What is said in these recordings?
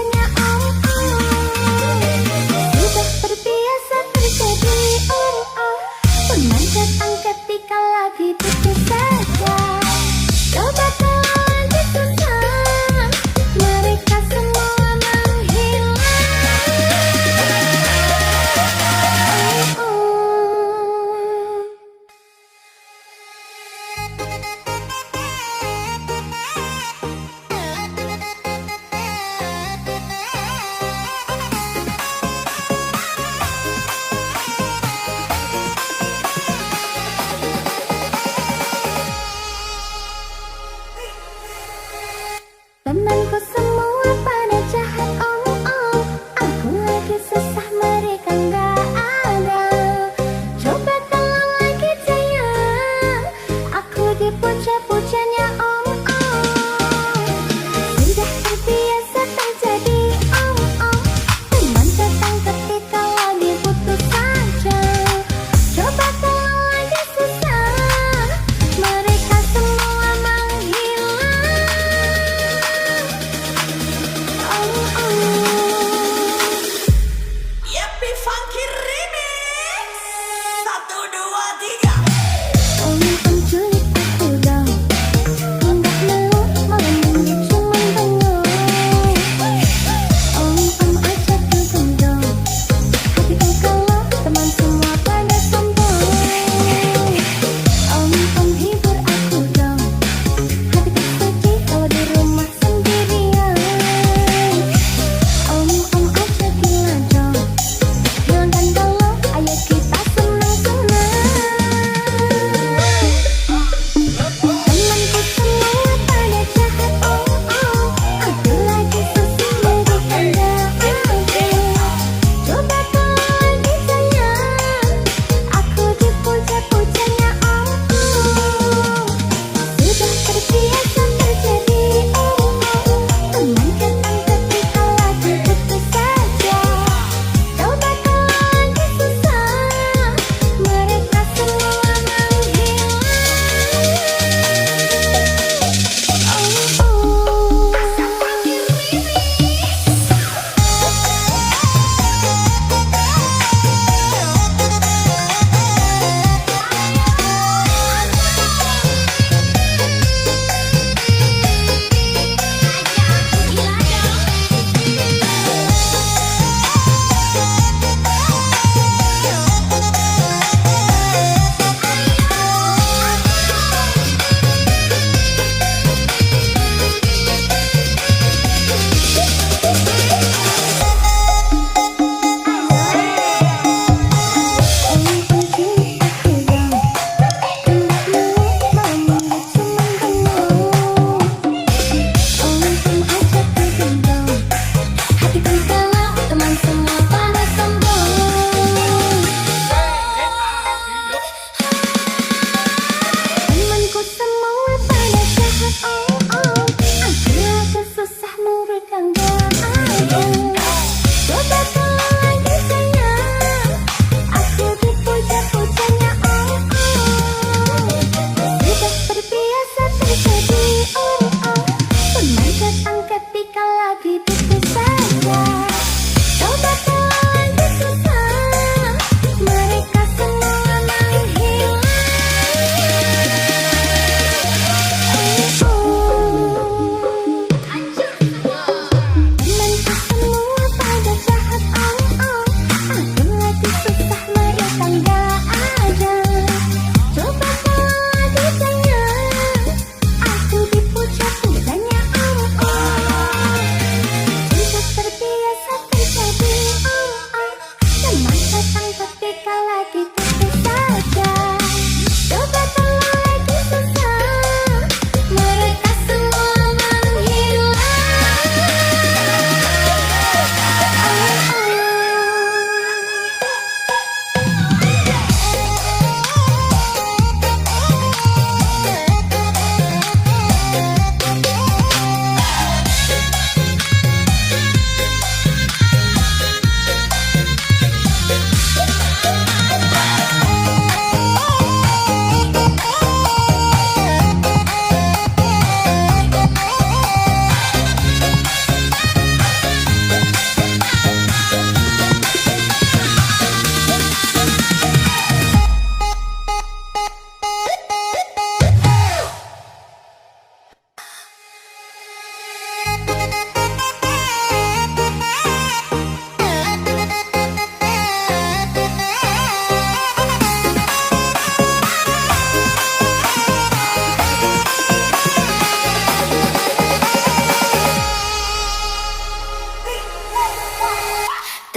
pucanya sudah terbiasa terjadi teman datang ketika lagi putus saja. Coba kalau lagi susah, mereka semua menghilang. Temanku semua pada jahat, aku lagi susah, mereka nggak ada. Coba kalau lagi jaya, aku dipuja-pujanya sudah terbiasa terjadi teman datang ketika lagi putus saja. Coba kalau lagi susah, mereka semua menghilang. Yappy Funky Remix 1, 2, 3. Penculik aku dong, nggak mau malamnya cuman bengong. Ajak dukung dong, hatiku kalau teman semua pada sombong. Hibur aku dong, hatiku sedih kalau di rumah sendirian.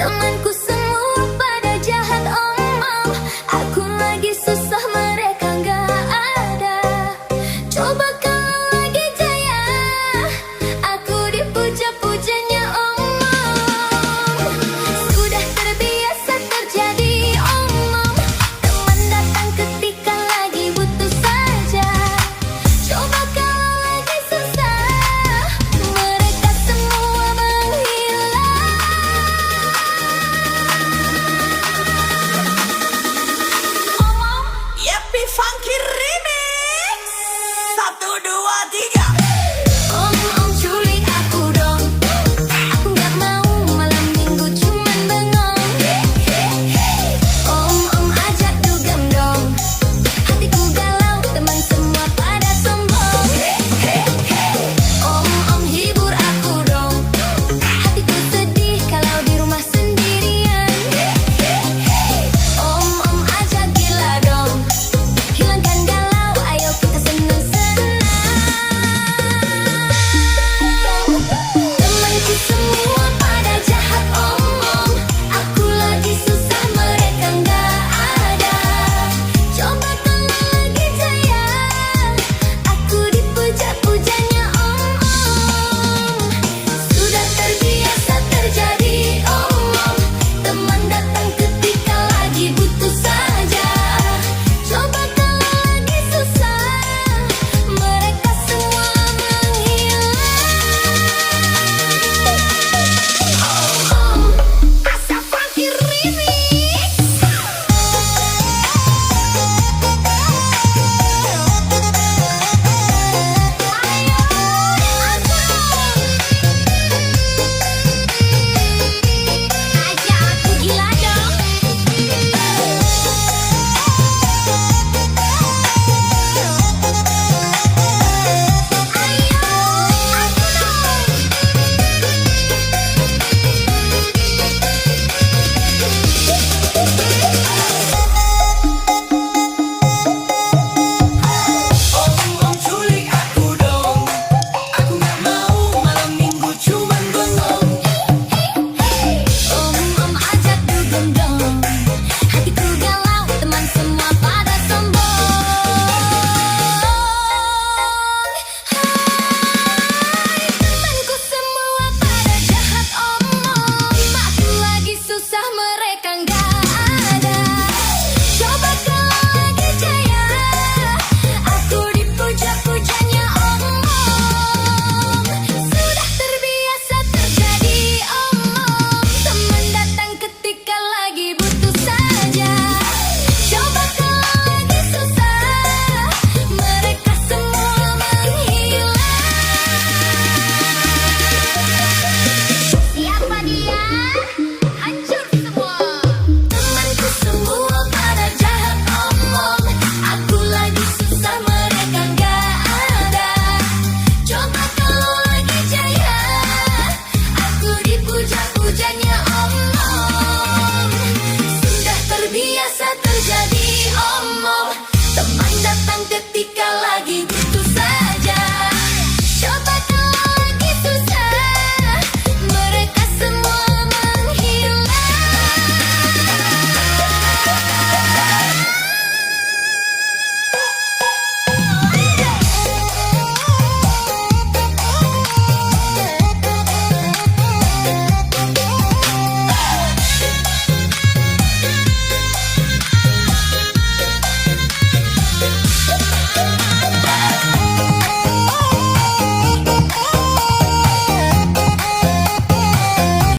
Temanku semua pada jahat omong. Aku lagi susah mereka nggak ada. Coba kalau lagi jaya, aku dipuja-pujanya omong. Sudah terbiasa terjadi omong. Teman datang ketika lagi butuh saja. Coba kalau lagi susah, mereka semua menghilang. Yappy Funky Remix. 1, 2, 3. Om culik aku dong. Aku nggak mau malam minggu cuman bengong. Om ajak dugem dong. Hatiku galau, teman semua pada sombong. Om hibur aku dong. Hatiku sedih kalau di rumah sendirian. Om ajak gila dong. Hilangkan galau, ayo kita senang-senang. Temanku semua pada jahat omong. Aku lagi susah, mereka nggak ada. Coba kalau lagi jaya, aku dipuja-pujanya omong. Sudah terbiasa terjadi omong. Teman datang ketika lagi butuh saja. Coba kalau lagi susah, mereka semua menghilang. Asa Funky Remix. Ayo, ajak aku gila dong. Ayo, aku dong. Om culik aku dong. Aku nggak mau malam minggu cuman bengong. Om ajak dugem dong. Hatiku galau, teman semua pada sombong. Temanku semua pada jahat omong. Aku lagi susah, mereka nggak ada. Coba kalau lagi jaya, aku dipuja-pujanya omong. Sudah terbiasa terjadi omong. Teman datang ketika lagi butuh saja. Coba kalau lagi susah, mereka semua menghilang. Siapa dia? Hancur semua. Temanku semua pada jahat omong. Aku lagi susah, mereka nggak ada. Coba kalau lagi jaya, aku dipuja-pujanya omong.